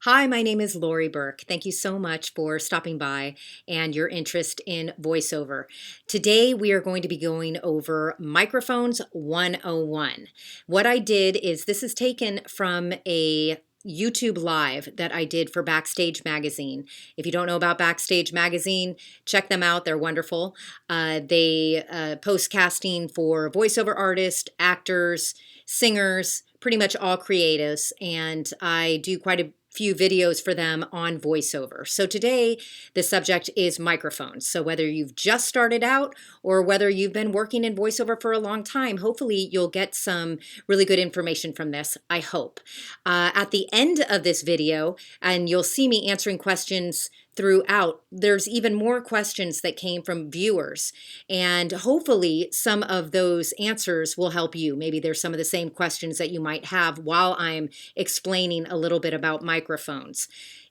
Hi, my name is Laurie Burke. Thank you so much for stopping by and your interest in voiceover. Today, we are going to be going over Microphones 101. What I did is this is taken from a YouTube Live that I did for Backstage Magazine. If you don't know about Backstage Magazine, check them out. They're wonderful. They post casting for voiceover artists, actors, singers, pretty much all creatives, and I do quite a few videos for them on voiceover. So today the subject is microphones. So whether you've just started out or whether you've been working in voiceover for a long time, hopefully you'll get some really good information from this, I hope. At the end of this video, and you'll see me answering questions throughout, there's even more questions that came from viewers, and hopefully some of those answers will help you. Maybe there's some of the same questions that you might have while I'm explaining a little bit about microphones.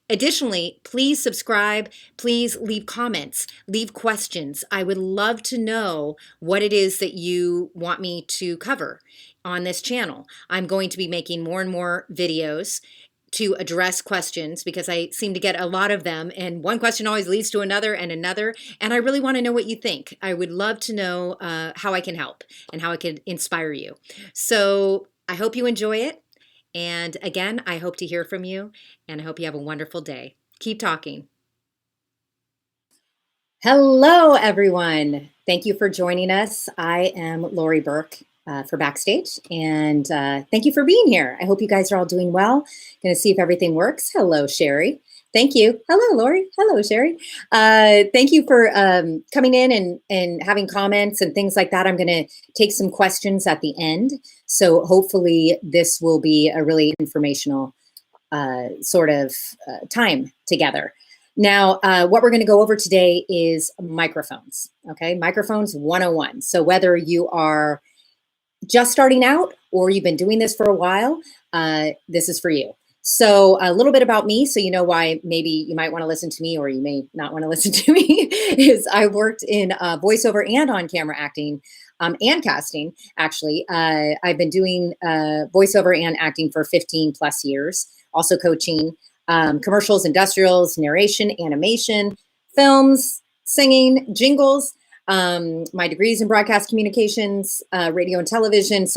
Additionally, please subscribe, please leave comments, leave questions. I would love to know what it is that you want me to cover on this channel. I'm going to be making more and more videos to address questions because I seem to get a lot of them, and one question always leads to another and another, and I really want to know what you think. I would love to know how I can help and how I can inspire you. So I hope you enjoy it, and again, I hope to hear from you, and I hope you have a wonderful day. Keep talking. Hello, everyone. Thank you for joining us. I am Laurie Burke for Backstage, and thank you for being here. I hope you guys are all doing well. Going to see if everything works. Hello, Sherry. Thank you. Hello, Laurie. Hello, Sherry. Thank you for coming in and having comments and things like that. I'm going to take some questions at the end. So hopefully this will be a really informational sort of time together. Now, what we're going to go over today is microphones, okay? Microphones 101. So whether you are just starting out or you've been doing this for a while, this is for you. So a little bit about me, so you know why maybe you might want to listen to me or you may not want to listen to me, is I worked in voiceover and on-camera acting and casting, actually. I've been doing voiceover and acting for 15 plus years, also coaching commercials, industrials, narration, animation, films, singing, jingles, my degrees in broadcast communications, radio and television.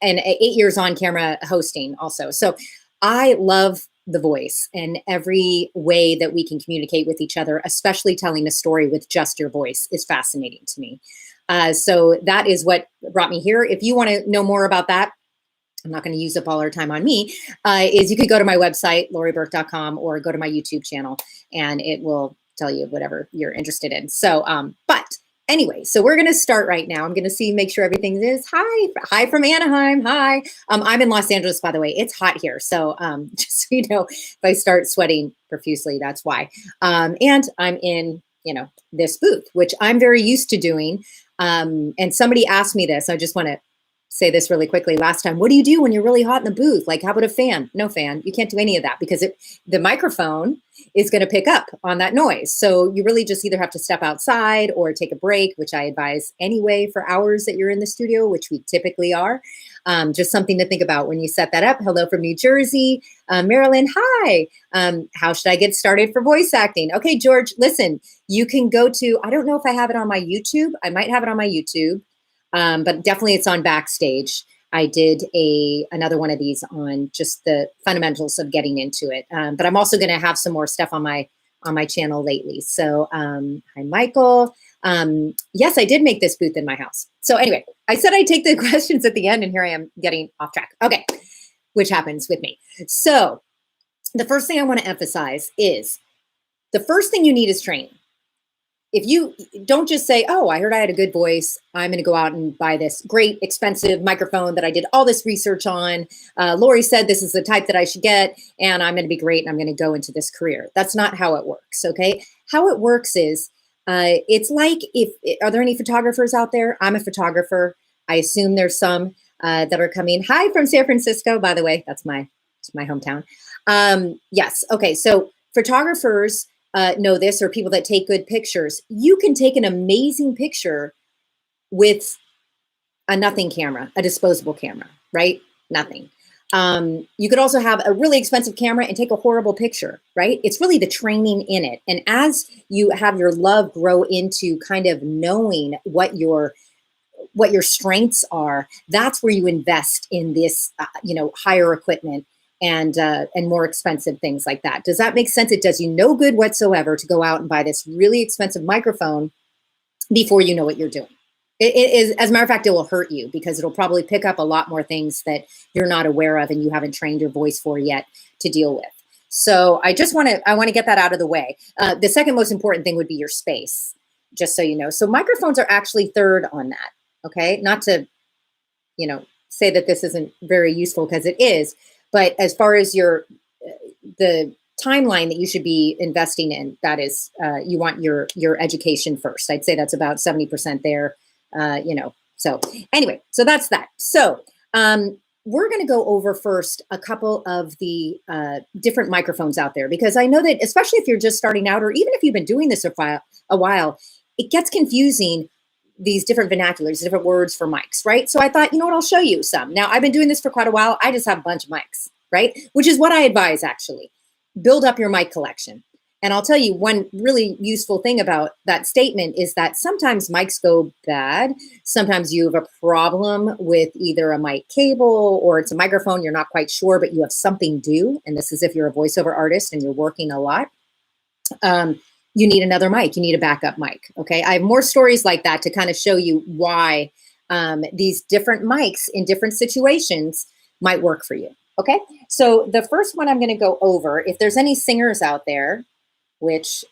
And 8 years on camera hosting also. So I love the voice and every way that we can communicate with each other, especially telling a story with just your voice, is fascinating to me. So that is what brought me here. If you want to know more about that, I'm not going to use up all our time on me, is you could go to my website, laurieburke.com, or go to my YouTube channel, and it will tell you whatever you're interested in. So, but anyway, so we're going to start right now. I'm going to make sure everything is. Hi from Anaheim. Hi. I'm in Los Angeles, by the way. It's hot here. So just so you know, if I start sweating profusely, that's why. And I'm in, this booth, which I'm very used to doing. And somebody asked me this. I just want to say this really quickly. Last time, what do you do when you're really hot in the booth? Like, how about a fan? No fan. You can't do any of that because the microphone is going to pick up on that noise. So you really just either have to step outside or take a break, which I advise anyway for hours that you're in the studio, which we typically are. Just something to think about when you set that up. Hello from New Jersey. Marilyn, hi. How should I get started for voice acting? Okay, George, listen, you can go to, I don't know if I have it on my YouTube. I might have it on my YouTube. But definitely it's on Backstage. I did another one of these on just the fundamentals of getting into it. But I'm also going to have some more stuff on my channel lately. So hi, Michael. Yes, I did make this booth in my house. So anyway, I said I'd take the questions at the end, and here I am getting off track. Okay, which happens with me. So the first thing I want to emphasize is the first thing you need is training. If you don't just say, oh, I heard I had a good voice, I'm going to go out and buy this great expensive microphone that I did all this research on. Laurie said this is the type that I should get, and I'm going to be great, and I'm going to go into this career. That's not how it works, okay? How it works is, it's like are there any photographers out there? I'm a photographer. I assume there's some that are coming. Hi from San Francisco, by the way. That's my hometown. Yes, okay, so photographers know this, or people that take good pictures. You can take an amazing picture with a nothing camera, a disposable camera, right? Nothing. You could also have a really expensive camera and take a horrible picture, right? It's really the training in it. And as you have your love grow into kind of knowing what your strengths are, that's where you invest in this, higher equipment and more expensive things like that. Does that make sense? It does you no good whatsoever to go out and buy this really expensive microphone before you know what you're doing. It is, as a matter of fact, it will hurt you because it'll probably pick up a lot more things that you're not aware of and you haven't trained your voice for yet to deal with. So I want to get that out of the way. The second most important thing would be your space, just so you know. So microphones are actually third on that. Okay, not to, say that this isn't very useful, because it is, but as far as the timeline that you should be investing in, that is, you want your education first. I'd say that's about 70% there, So anyway, so that's that. So we're going to go over first a couple of the different microphones out there, because I know that especially if you're just starting out, or even if you've been doing this for a while, it gets confusing, these different vernaculars, different words for mics, right? So I thought, you know what, I'll show you some. Now, I've been doing this for quite a while. I just have a bunch of mics, right? Which is what I advise, actually. Build up your mic collection. And I'll tell you one really useful thing about that statement is that sometimes mics go bad. Sometimes you have a problem with either a mic cable or it's a microphone, you're not quite sure, but you have something due. And this is if you're a voiceover artist and you're working a lot. You need another mic. You need a backup mic. Okay. I have more stories like that to kind of show you why these different mics in different situations might work for you. Okay. So the first one I'm going to go over, if there's any singers out there, which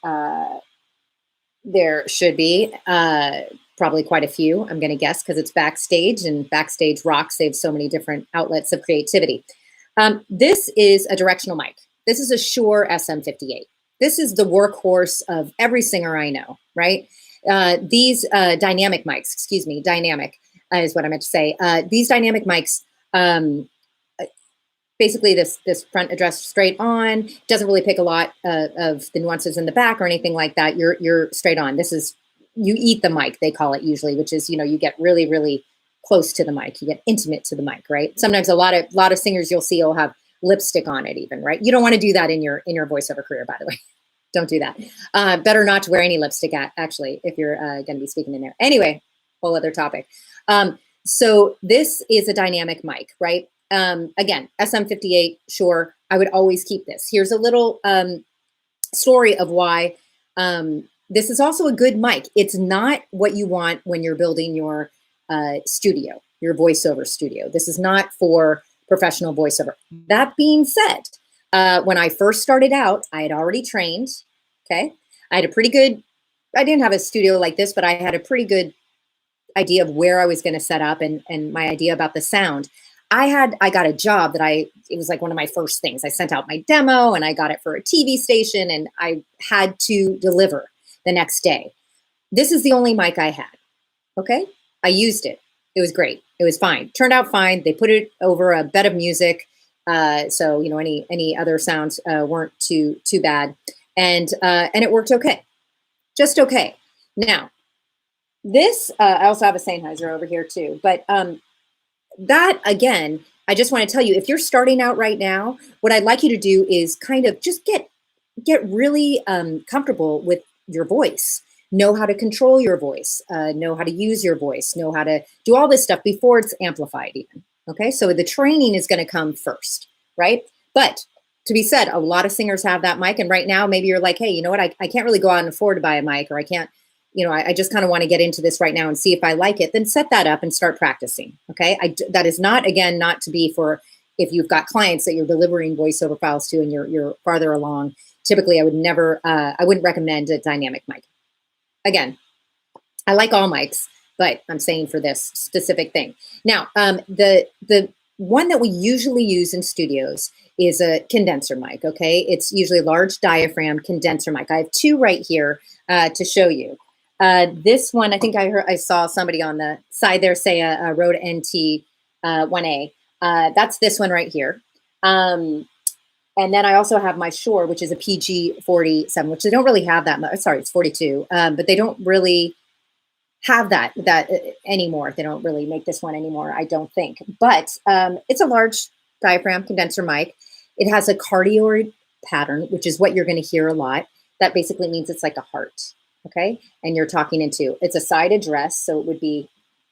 there should be probably quite a few, I'm going to guess, because it's backstage, and Backstage rocks. They have so many different outlets of creativity. This is a directional mic. This is a Shure Sm58. This is the workhorse of every singer I know, right? These dynamic mics, dynamic is what I meant to say. These dynamic mics, basically this front address straight on, doesn't really pick a lot of the nuances in the back or anything like that. You're straight on. This is, you eat the mic, they call it usually, which is, you get really, really close to the mic. You get intimate to the mic, right? Sometimes a lot of singers you'll see will have lipstick on it even, right? You don't want to do that in your voiceover career, by the way. Don't do that. Better not to wear any lipstick, actually, if you're going to be speaking in there. Anyway, whole other topic. So this is a dynamic mic, right? Again, SM58, Shure, I would always keep this. Here's a little story of why this is also a good mic. It's not what you want when you're building your studio, your voiceover studio. This is not for professional voiceover. That being said, when I first started out, I had already trained, okay? I didn't have a studio like this, but I had a pretty good idea of where I was gonna set up and my idea about the sound. I got a job that it was like one of my first things. I sent out my demo and I got it for a TV station and I had to deliver the next day. This is the only mic I had, okay? I used it. It was great. It was fine. Turned out fine. They put it over a bed of music. So, any other sounds weren't too bad. And it worked okay. Just okay. Now, this, I also have a Sennheiser over here too, but that, again, I just want to tell you, if you're starting out right now, what I'd like you to do is kind of just get really comfortable with your voice. Know how to control your voice, know how to use your voice, know how to do all this stuff before it's amplified even. Okay, so the training is going to come first, right? But to be said, a lot of singers have that mic. And right now, maybe you're like, hey, you know what? I can't really go out and afford to buy a mic, or I can't, I just kind of want to get into this right now and see if I like it. Then set that up and start practicing. Okay, that is not, again, not to be for if you've got clients that you're delivering voiceover files to and you're farther along. Typically, I wouldn't recommend a dynamic mic. Again, I like all mics, but I'm saying for this specific thing. Now, the one that we usually use in studios is a condenser mic, okay? It's usually a large diaphragm condenser mic. I have two right here to show you. This one, I think I saw somebody on the side there say a Rode NT 1A. That's this one right here. And then I also have my Shure, which is a PG47, which they don't really have that much. Sorry, it's 42, but they don't really have that anymore. They don't really make this one anymore, I don't think. But it's a large diaphragm condenser mic. It has a cardioid pattern, which is what you're going to hear a lot. That basically means it's like a heart, okay? And you're talking into, it's a side address, so it would be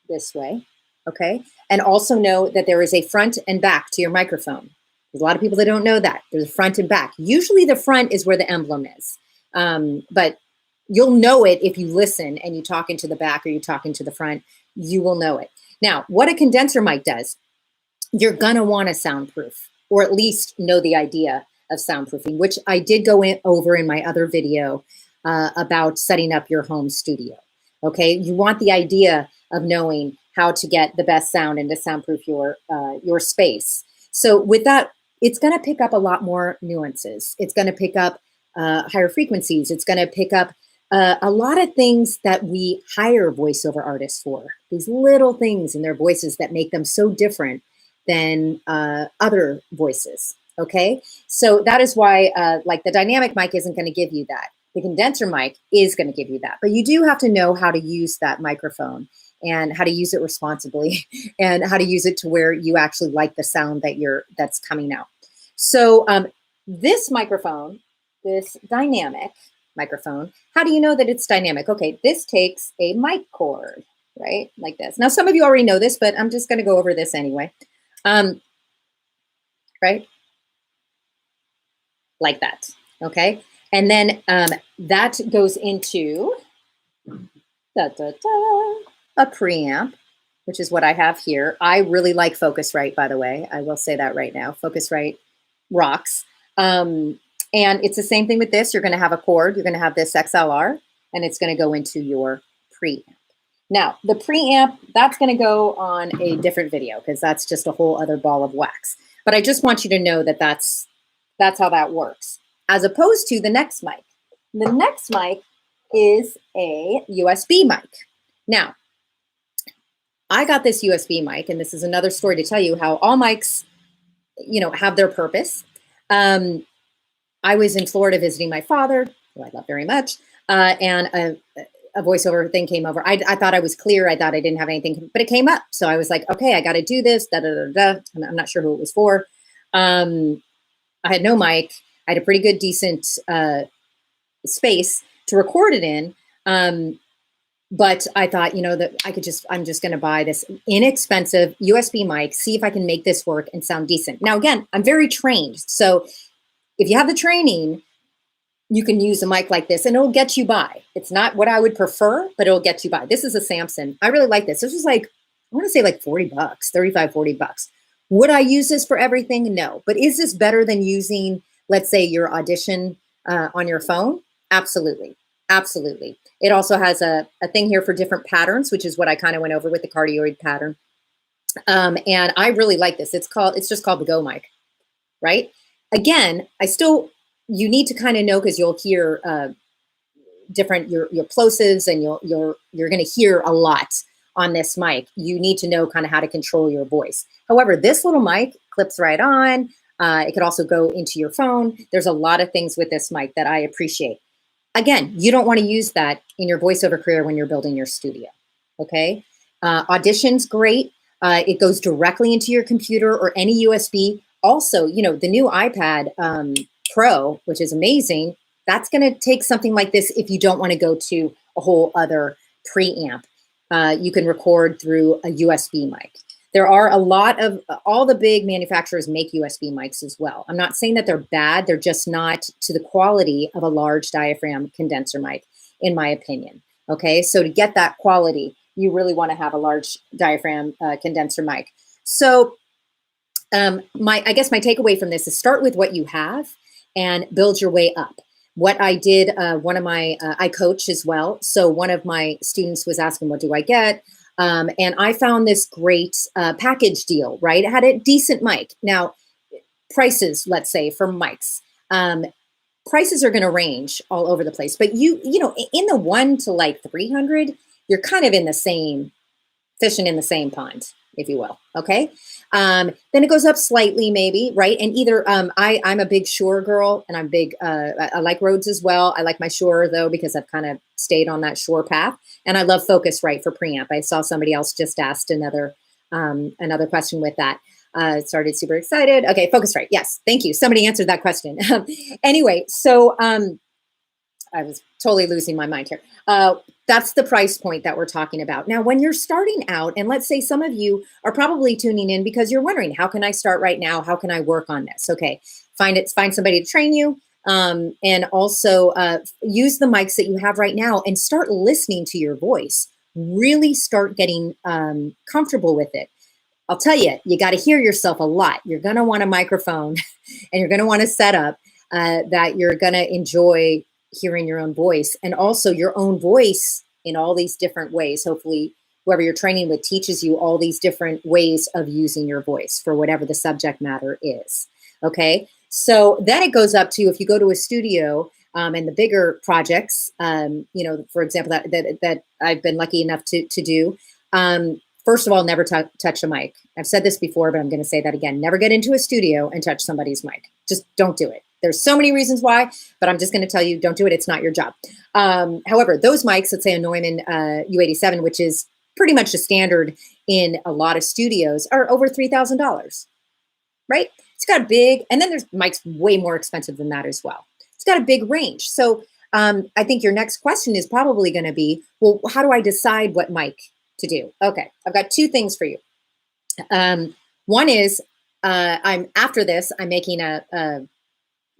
this way, okay? And also know that there is a front and back to your microphone. There's a lot of people that don't know that. There's a front and back. Usually the front is where the emblem is, but you'll know it if you listen and you talk into the back or you talk into the front, you will know it. Now, what a condenser mic does, you're gonna want to soundproof, or at least know the idea of soundproofing, which I did go over in my other video about setting up your home studio. Okay, you want the idea of knowing how to get the best sound and to soundproof your space. So with that, it's going to pick up a lot more nuances. It's going to pick up higher frequencies. It's going to pick up a lot of things that we hire voiceover artists for. These little things in their voices that make them so different than other voices. Okay, so that is why like the dynamic mic isn't going to give you that. The condenser mic is going to give you that, but you do have to know how to use that microphone and how to use it responsibly and how to use it to where you actually like the sound that's coming out. So this microphone, this dynamic microphone, how do you know that it's dynamic? Okay, this takes a mic cord, right? Like this. Now, some of you already know this, but I'm just going to go over this anyway. Right? Like that, okay? And then that goes into a preamp, which is what I have here. I really like Focusrite, by the way. I will say that right now. Focusrite rocks. And it's the same thing with this. You're going to have a cord. You're going to have this XLR, and it's going to go into your preamp. Now, the preamp, that's going to go on a different video because that's just a whole other ball of wax. But I just want you to know that that's how that works, as opposed to the next mic. The next mic is a USB mic. Now, I got this USB mic, and this is another story to tell you how all mics, you know, have their purpose. I was in Florida visiting my father, who I love very much, and a voiceover thing came over. I thought I was clear. I thought I didn't have anything, but it came up. So I was like, okay, I got to do this, I'm not sure who it was for. I had no mic. I had a pretty good, decent space to record it in. But I thought, you know, that I'm just going to buy this inexpensive USB mic, see if I can make this work and sound decent. Now, again, I'm very trained. So if you have the training, you can use a mic like this and it'll get you by. It's not what I would prefer, but it'll get you by. This is a Samson. I really like this. This was like, I want to say like 40 bucks, 35, 40 bucks. Would I use this for everything? No. But is this better than using, let's say, your Audition on your phone? Absolutely. Absolutely. It also has a thing here for different patterns, which is what I kind of went over with the cardioid pattern. And I really like this. It's just called the Go mic, right? Again, you need to kind of know, because you'll hear different your plosives, and you're going to hear a lot on this mic. You need to know kind of how to control your voice. However, this little mic clips right on. It could also go into your phone. There's a lot of things with this mic that I appreciate. Again, you don't want to use that in your voiceover career when you're building your studio, okay? Audition's great. It goes directly into your computer or any USB. Also, you know, the new iPad Pro, which is amazing, that's going to take something like this if you don't want to go to a whole other preamp. You can record through a USB mic. There are a lot of, all the big manufacturers make USB mics as well. I'm not saying that they're bad. They're just not to the quality of a large diaphragm condenser mic, in my opinion. Okay, so to get that quality, you really want to have a large diaphragm condenser mic. So I guess my takeaway from this is start with what you have and build your way up. What I did, I coach as well. So one of my students was asking, what do I get? And I found this great package deal, right? It had a decent mic. Now, prices, let's say, for mics, prices are going to range all over the place. But you know, in the 1 to like 300, you're kind of in the same, fishing in the same pond, if you will. Okay. Then it goes up slightly, maybe, right? And either I'm a big Shure girl, and I'm big. I like Rhodes as well. I like my Shure though, because I've kind of stayed on that Shure path, and I love Focusrite for preamp. I saw somebody else just asked another question with that. Started super excited. Okay, Focusrite. Yes, thank you. Somebody answered that question. Anyway, so I was totally losing my mind here. That's the price point that we're talking about. Now, when you're starting out, and let's say some of you are probably tuning in because you're wondering, how can I start right now? How can I work on this? Okay, find somebody to train you. And also use the mics that you have right now and start listening to your voice. Really start getting comfortable with it. I'll tell you, you got to hear yourself a lot. You're going to want a microphone and you're going to want a setup that you're going to enjoy hearing your own voice, and also your own voice in all these different ways. Hopefully, whoever you're training with teaches you all these different ways of using your voice for whatever the subject matter is. Okay, so then it goes up to, if you go to a studio and the bigger projects, for example, that I've been lucky enough to do. First of all, never touch a mic. I've said this before, but I'm going to say that again. Never get into a studio and touch somebody's mic. Just don't do it. There's so many reasons why, but I'm just going to tell you, don't do it. It's not your job. However, those mics, let's say a Neuman U87, which is pretty much the standard in a lot of studios, are over $3,000, right? It's got a big, and then there's mics way more expensive than that as well. It's got a big range. So I think your next question is probably going to be, well, how do I decide what mic to do? Okay, I've got two things for you. One is after this, I'm making a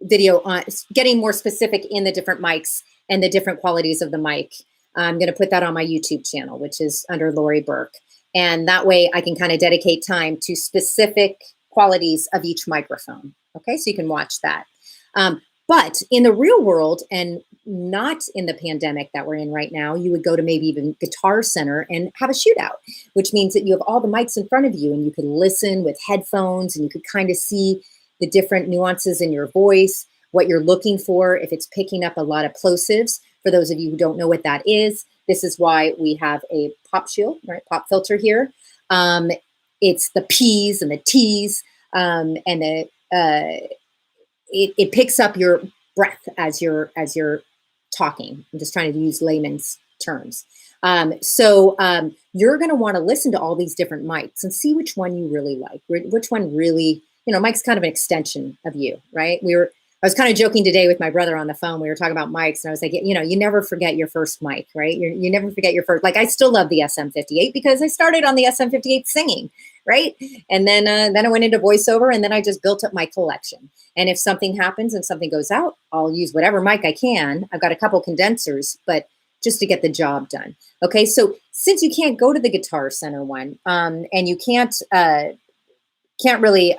video on getting more specific in the different mics and the different qualities of the mic. I'm going to put that on my YouTube channel, which is under Laurie Burke. And that way I can kind of dedicate time to specific qualities of each microphone. Okay, so you can watch that. But in the real world, and not in the pandemic that we're in right now, you would go to maybe even Guitar Center and have a shootout, which means that you have all the mics in front of you and you could listen with headphones and you could kind of see the different nuances in your voice, what you're looking for, if it's picking up a lot of plosives. For those of you who don't know what that is, this is why we have a pop shield, right? Pop filter here. It's the P's and the T's, and it picks up your breath as you're talking. I'm just trying to use layman's terms. So you're going to want to listen to all these different mics and see which one you really like, which one really, mic's kind of an extension of you, right? I was kind of joking today with my brother on the phone. We were talking about mics and I was like, you never forget your first mic, right? You never forget your first, like I still love the SM58 because I started on the SM58 singing, right? And then I went into voiceover and then I just built up my collection. And if something happens and something goes out, I'll use whatever mic I can. I've got a couple condensers, but just to get the job done. Okay, so since you can't go to the Guitar Center one and you can't really,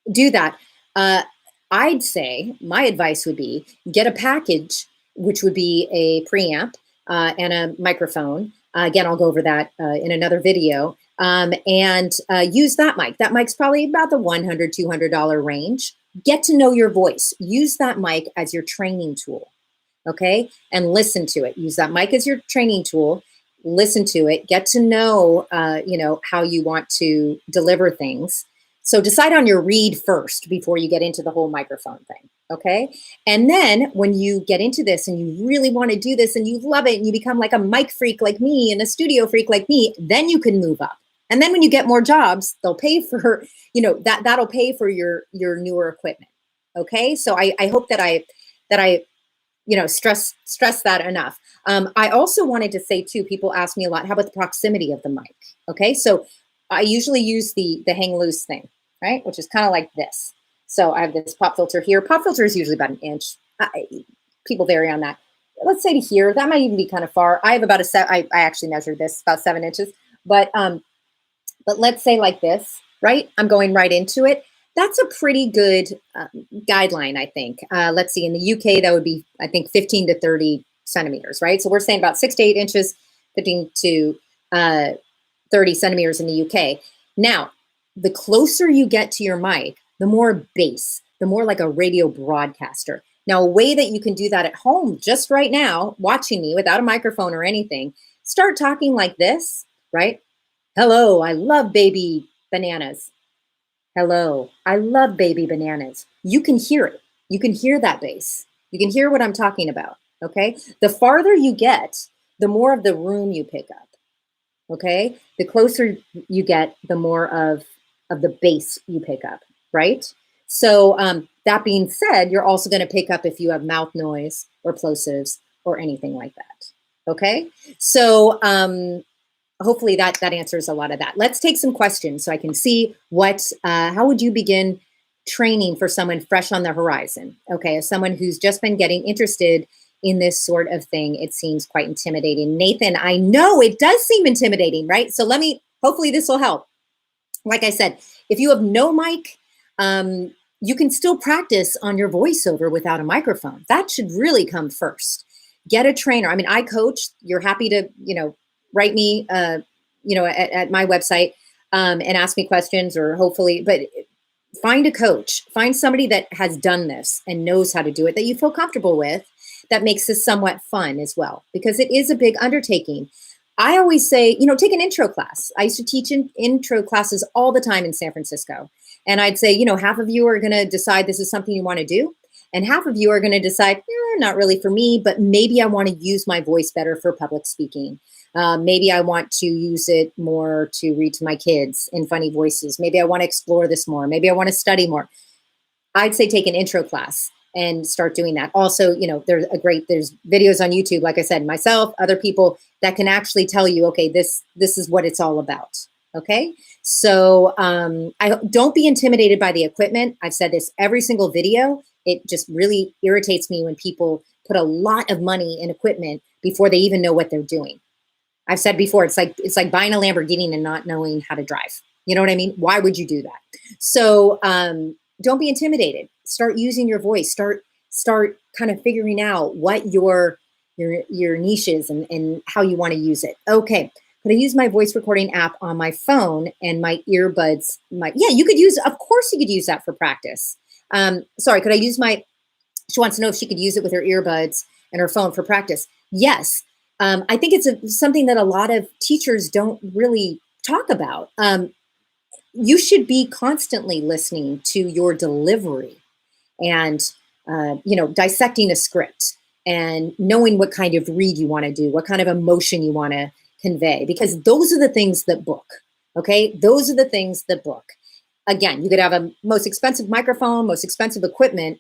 do that, I'd say my advice would be get a package, which would be a preamp and a microphone. Again, I'll go over that in another video, and use that mic. That mic's probably about the $100, $200 range. Get to know your voice. Use that mic as your training tool, okay? And listen to it. Use that mic as your training tool. Listen to it. Get to know, how you want to deliver things. So decide on your read first before you get into the whole microphone thing, okay? And then when you get into this and you really want to do this and you love it and you become like a mic freak like me and a studio freak like me, then you can move up. And then when you get more jobs, they'll pay for, that'll pay for your newer equipment, okay? So I hope that I stress that enough. I also wanted to say too, people ask me a lot, how about the proximity of the mic? Okay, so I usually use the hang loose thing, right? Which is kind of like this. So I have this pop filter here. Pop filter is usually about an inch. People vary on that. Let's say to here, that might even be kind of far. I have about I actually measured this, about 7 inches. But let's say like this, right? I'm going right into it. That's a pretty good guideline, I think. Let's see, in the UK, that would be, I think, 15 to 30 centimeters, right? So we're saying about 6 to 8 inches, 15 to 30 centimeters in the UK. Now, the closer you get to your mic, the more bass, the more like a radio broadcaster. Now, a way that you can do that at home just right now, watching me without a microphone or anything, start talking like this, right? Hello, I love baby bananas. Hello, I love baby bananas. You can hear it. You can hear that bass. You can hear what I'm talking about, okay? The farther you get, the more of the room you pick up. okay? The closer you get, the more of the bass you pick up, right? So that being said, you're also going to pick up if you have mouth noise or plosives or anything like that, okay? So hopefully that answers a lot of that. Let's take some questions so I can see how would you begin training for someone fresh on the horizon? Okay, as someone who's just been getting interested in this sort of thing, it seems quite intimidating. Nathan, I know it does seem intimidating, right? So hopefully this will help. Like I said, if you have no mic, you can still practice on your voiceover without a microphone. That should really come first. Get a trainer. I mean, I coach. You're happy to, write me, at my website and ask me questions, or hopefully, but find a coach. Find somebody that has done this and knows how to do it, that you feel comfortable with, that makes this somewhat fun as well, because it is a big undertaking. I always say, take an intro class. I used to teach intro classes all the time in San Francisco. And I'd say, half of you are going to decide this is something you want to do. And half of you are going to decide, not really for me, but maybe I want to use my voice better for public speaking. Maybe I want to use it more to read to my kids in funny voices. Maybe I want to explore this more. Maybe I want to study more. I'd say take an intro class and start doing that. Also, there's videos on YouTube, like I said, myself, other people that can actually tell you, okay, this is what it's all about. Okay. So don't be intimidated by the equipment. I've said this every single video. It just really irritates me when people put a lot of money in equipment before they even know what they're doing. I've said before, it's like buying a Lamborghini and not knowing how to drive. You know what I mean? Why would you do that? So don't be intimidated. Start using your voice. Start kind of figuring out what your niche is and how you want to use it. Okay. Could I use my voice recording app on my phone and my earbuds? Yeah, you could use, of course you could use that for practice. Sorry, could I use she wants to know if she could use it with her earbuds and her phone for practice. Yes. I think it's something that a lot of teachers don't really talk about. You should be constantly listening to your delivery and, dissecting a script and knowing what kind of read you want to do, what kind of emotion you want to convey, because those are the things that book. Okay. Those are the things that book. Again, you could have a most expensive microphone, most expensive equipment.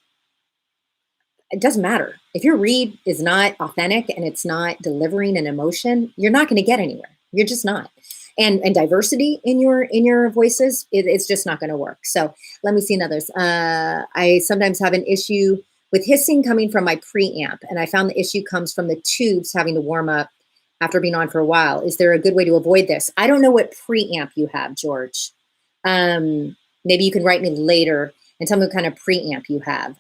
It doesn't matter. If your read is not authentic and it's not delivering an emotion, you're not going to get anywhere. You're just not. And diversity in your voices, it's just not going to work. So let me see another. I sometimes have an issue with hissing coming from my preamp, and I found the issue comes from the tubes having to warm up after being on for a while. Is there a good way to avoid this? I don't know what preamp you have, George. Maybe you can write me later and tell me what kind of preamp you have.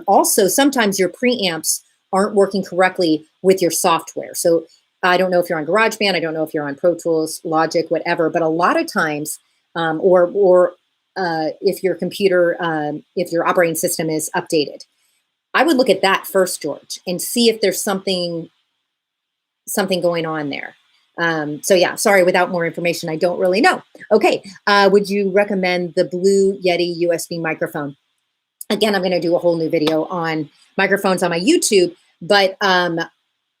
Also, sometimes your preamps aren't working correctly with your software. So I don't know if you're on GarageBand, I don't know if you're on Pro Tools, Logic, whatever, but a lot of times, or if your computer, if your operating system is updated, I would look at that first, George, and see if there's something going on there. So yeah, sorry, without more information, I don't really know. Okay, would you recommend the Blue Yeti USB microphone? Again, I'm gonna do a whole new video on microphones on my YouTube, but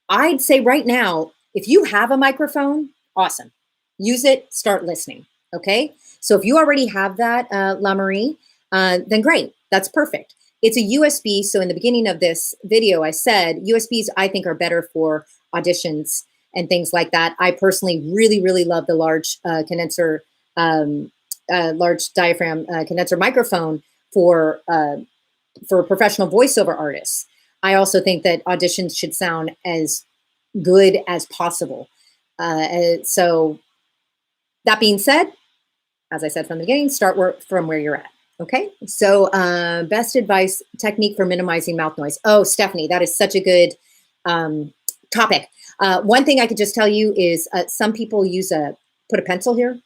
I'd say right now, if you have a microphone, awesome. Use it, start listening, okay? So if you already have that, La Marie, then great, that's perfect. It's a USB, so in the beginning of this video, I said USBs I think are better for auditions and things like that. I personally really, really love the large condenser, large diaphragm condenser microphone for professional voiceover artists. I also think that auditions should sound as good as possible. So that being said, as I said from the beginning, start work from where you're at. Okay, so best advice technique for minimizing mouth noise. Oh, Stephanie, that is such a good topic. One thing I could just tell you is some people put a pencil here.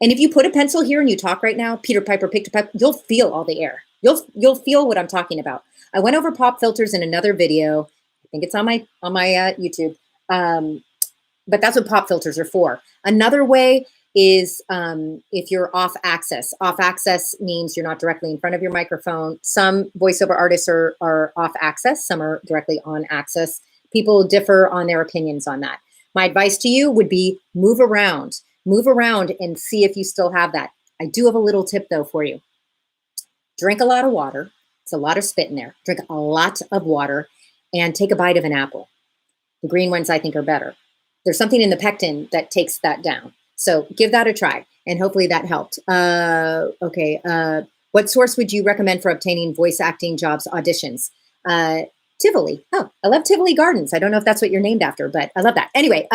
And if you put a pencil here and you talk right now, Peter Piper picked a pencil, you'll feel all the air. You'll feel what I'm talking about. I went over pop filters in another video. I think it's on my YouTube. But that's what pop filters are for. Another way is if you're off axis. Off axis means you're not directly in front of your microphone. Some voiceover artists are off axis. Some are directly on axis. People differ on their opinions on that. My advice to you would be move around and see if you still have that. I do have a little tip though for you. Drink a lot of water. It's a lot of spit in there. Drink a lot of water and take a bite of an apple. The green ones I think are better. There's something in the pectin that takes that down. So give that a try and hopefully that helped. What source would you recommend for obtaining voice acting jobs auditions? Tivoli. Oh, I love Tivoli Gardens. I don't know if that's what you're named after, but I love that. Anyway,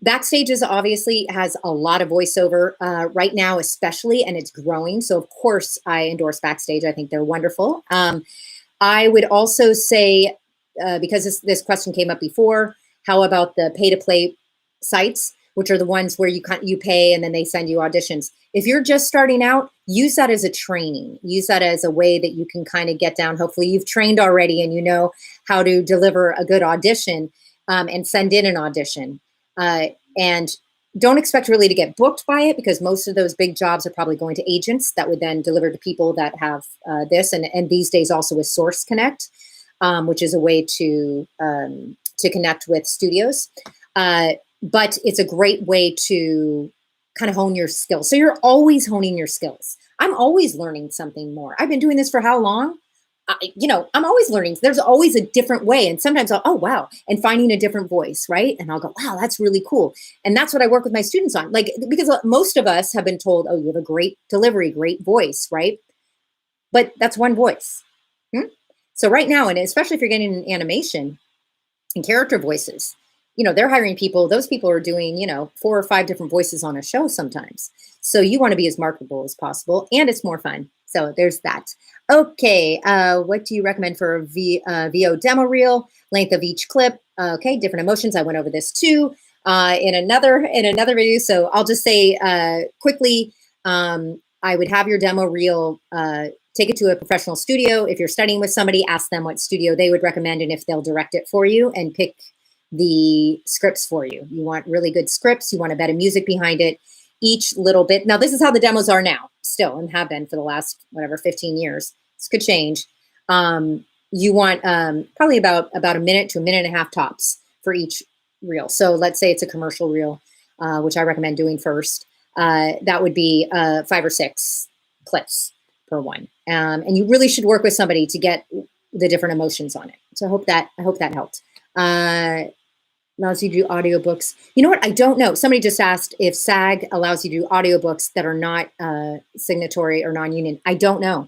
Backstage is obviously has a lot of voiceover right now, especially, and it's growing. So of course I endorse Backstage. I think they're wonderful. I would also say, because this question came up before, how about the pay-to-play sites, which are the ones where you pay and then they send you auditions. If you're just starting out, use that as a training. Use that as a way that you can kind of get down. Hopefully you've trained already and you know how to deliver a good audition and send in an audition. And don't expect really to get booked by it because most of those big jobs are probably going to agents that would then deliver to people that have this. And these days also with Source Connect, which is a way to connect with studios. But it's a great way to kind of hone your skills. So you're always honing your skills. I'm always learning something more. I've been doing this for how long? I'm always learning. There's always a different way. And sometimes oh, wow. And finding a different voice, right? And I'll go, wow, that's really cool. And that's what I work with my students on. Like, because most of us have been told, oh, you have a great delivery, great voice, right? But that's one voice. So right now, and especially if you're getting an animation and character voices, they're hiring people. Those people are doing, 4 or 5 different voices on a show sometimes. So you want to be as marketable as possible, and it's more fun. So there's that. Okay, what do you recommend for a VO demo reel? Length of each clip. Okay, different emotions. I went over this too in another video. So I'll just say quickly, I would have your demo reel. Take it to a professional studio. If you're studying with somebody, ask them what studio they would recommend and if they'll direct it for you, and pick the scripts for you. You want really good scripts. You want a bit of music behind it. Each little bit. Now, this is how the demos are now, still, and have been for the last, 15 years. This could change. You want probably about a minute to a minute and a half tops for each reel. So let's say it's a commercial reel, which I recommend doing first. That would be 5 or 6 clips per one. And you really should work with somebody to get the different emotions on it. So I hope that helped. Allows you to do audiobooks. You know what? I don't know. Somebody just asked if SAG allows you to do audiobooks that are not signatory or non-union. I don't know.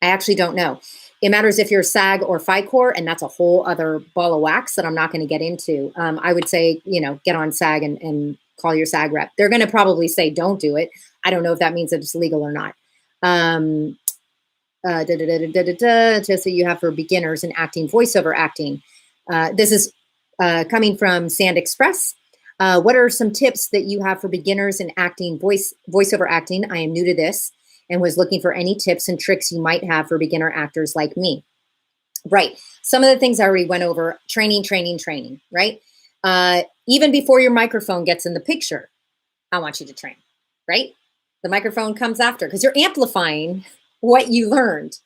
I actually don't know. It matters if you're SAG or FICOR, and that's a whole other ball of wax that I'm not going to get into. I would say, get on SAG and call your SAG rep. They're going to probably say, don't do it. I don't know if that means that it's legal or not. Just so you have for beginners in acting, voiceover acting. This is coming from Sand Express. What are some tips that you have for beginners in acting, voiceover acting? I am new to this and was looking for any tips and tricks you might have for beginner actors like me. Right. Some of the things I already went over, training, right? Even before your microphone gets in the picture, I want you to train, right? The microphone comes after because you're amplifying what you learned.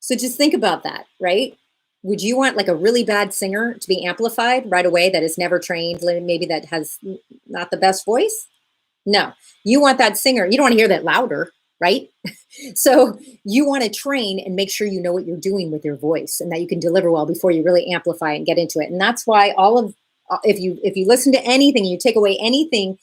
So just think about that, right? Would you want like a really bad singer to be amplified right away that is never trained, maybe that has not the best voice? No, you want that singer. You don't want to hear that louder, right? So you want to train and make sure you know what you're doing with your voice and that you can deliver well before you really amplify and get into it. And that's why if you listen to anything, you take away anything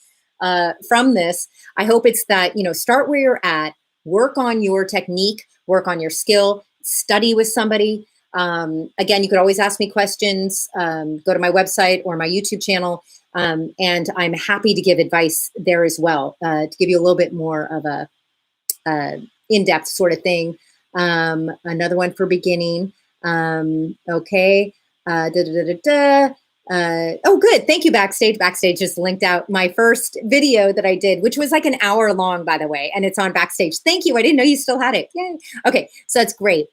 from this, I hope it's that, start where you're at, work on your technique, work on your skill, study with somebody. Again, you could always ask me questions, go to my website or my YouTube channel. And I'm happy to give advice there as well, to give you a little bit more of a in-depth sort of thing. Another one for beginning. Okay. Oh, good. Thank you, Backstage. Backstage just linked out my first video that I did, which was like an hour long, by the way, and it's on Backstage. Thank you. I didn't know you still had it. Yay. Okay. So that's great.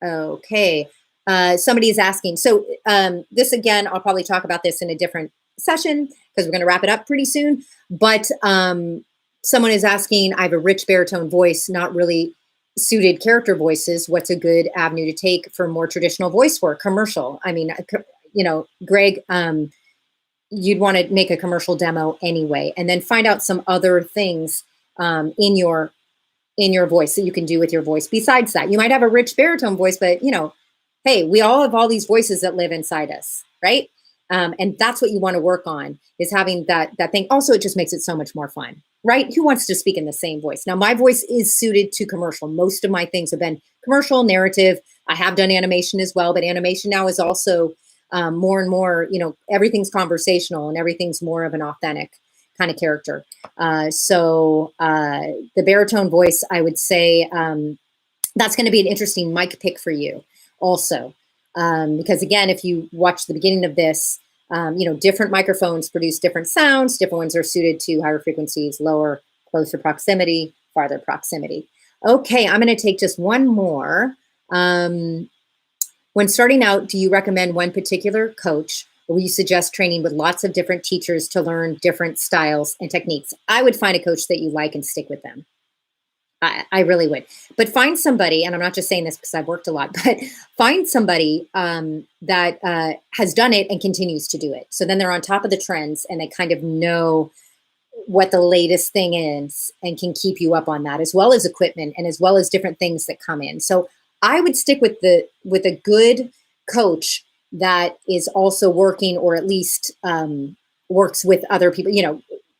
Okay. Somebody is asking. So this, again, I'll probably talk about this in a different session because we're going to wrap it up pretty soon. But someone is asking, I have a rich baritone voice, not really suited character voices. What's a good avenue to take for more traditional voice work, commercial? I mean, Greg, you'd want to make a commercial demo anyway, and then find out some other things in your voice that you can do with your voice. Besides that, you might have a rich baritone voice, but hey, we all have all these voices that live inside us, right? And that's what you want to work on, is having that thing. Also, it just makes it so much more fun, right? Who wants to speak in the same voice? Now, my voice is suited to commercial. Most of my things have been commercial, narrative. I have done animation as well, but animation now is also more and more, everything's conversational and everything's more of an authentic kind of character. So the baritone voice, I would say that's going to be an interesting mic pick for you also. Because again, if you watch the beginning of this, different microphones produce different sounds. Different ones are suited to higher frequencies, lower, closer proximity, farther proximity. Okay, I'm going to take just one more. When starting out, do you recommend one particular coach, or will you suggest training with lots of different teachers to learn different styles and techniques? I would find a coach that you like and stick with them. I really would. But find somebody, and I'm not just saying this because I've worked a lot, but find somebody that has done it and continues to do it. So then they're on top of the trends and they kind of know what the latest thing is and can keep you up on that, as well as equipment and as well as different things that come in. So I would stick with a good coach that is also working, or at least works with other people,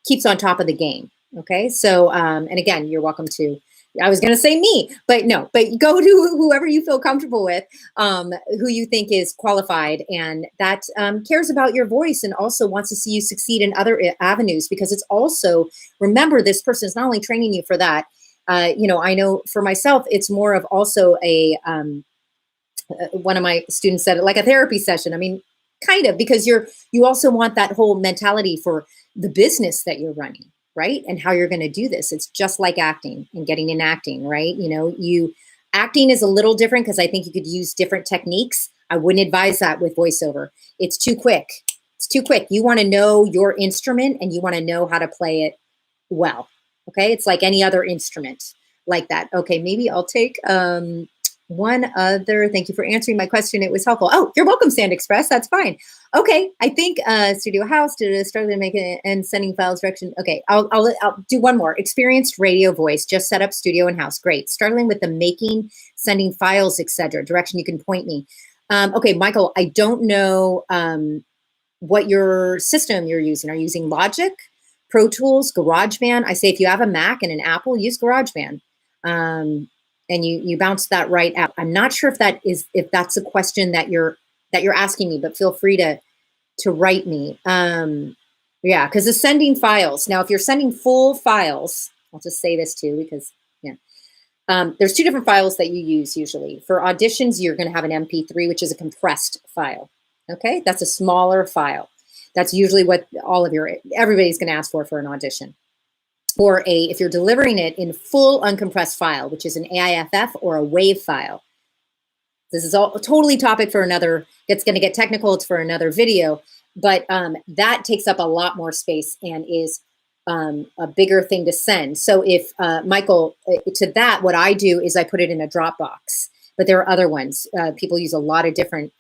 keeps on top of the game. Okay. So, and again, you're welcome to, I was going to say me, but no, but go to whoever you feel comfortable with, who you think is qualified and that cares about your voice and also wants to see you succeed in other avenues, because it's also, remember, this person is not only training you for that. I know for myself, it's more of also one of my students said it like a therapy session. I mean, kind of, because you also want that whole mentality for the business that you're running, right? And how you're going to do this. It's just like acting and getting in acting, right? Acting is a little different because I think you could use different techniques. I wouldn't advise that with voiceover. It's too quick. It's too quick. You want to know your instrument and you want to know how to play it well. Okay. It's like any other instrument like that. Okay. Maybe I'll take one other. Thank you for answering my question. It was helpful. Oh, you're welcome, Sand Express. That's fine. Okay. I think Studio House struggling to make it and sending files direction. Okay. I'll do one more. Experienced radio voice. Just set up studio and house. Great. Struggling with the making, sending files, etc. Direction you can point me. Okay, Michael, I don't know what your system you're using. Are you using Logic, Pro Tools, GarageBand? I say if you have a Mac and an Apple, use GarageBand. And you bounce that right out. I'm not sure if that's a question that you're asking me, but feel free to write me. Yeah, because the sending files. Now, if you're sending full files, I'll just say this too, because there's two different files that you use usually. For auditions, you're going to have an MP3, which is a compressed file. Okay, that's a smaller file. That's usually what everybody's going to ask for an audition. Or if you're delivering it in full uncompressed file, which is an AIFF or a WAV file. This is all a totally topic for another, it's going to get technical, it's for another video, but that takes up a lot more space and is a bigger thing to send. So if, Michael, to that, what I do is I put it in a Dropbox, but there are other ones. People use a lot of different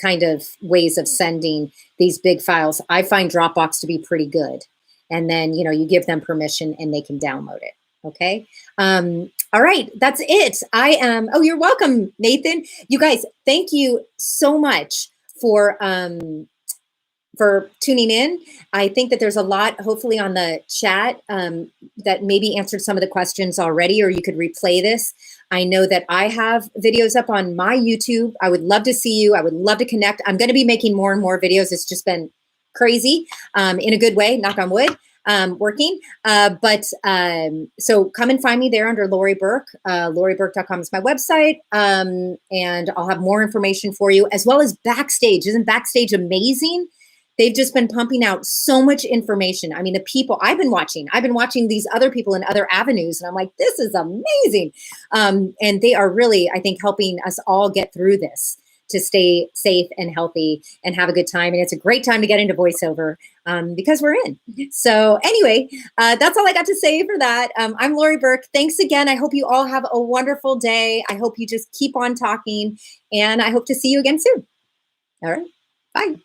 kind of ways of sending these big files. I find Dropbox to be pretty good. And then, you give them permission and they can download it. Okay. All right. That's it. Oh, you're welcome, Nathan. You guys, thank you so much for tuning in. I think that there's a lot, hopefully, on the chat that maybe answered some of the questions already, or you could replay this. I know that I have videos up on my YouTube. I would love to see you. I would love to connect. I'm going to be making more and more videos. It's just been crazy in a good way, knock on wood, working. So come and find me there under Laurie Burke. LaurieBurke.com is my website. And I'll have more information for you, as well as Backstage. Isn't Backstage amazing? They've just been pumping out so much information. I mean, the people I've been watching these other people in other avenues, and I'm like, this is amazing. And they are really, I think, helping us all get through this, to stay safe and healthy and have a good time. And it's a great time to get into voiceover because we're in. So anyway, that's all I got to say for that. I'm Laurie Burke. Thanks again. I hope you all have a wonderful day. I hope you just keep on talking, and I hope to see you again soon. All right. Bye.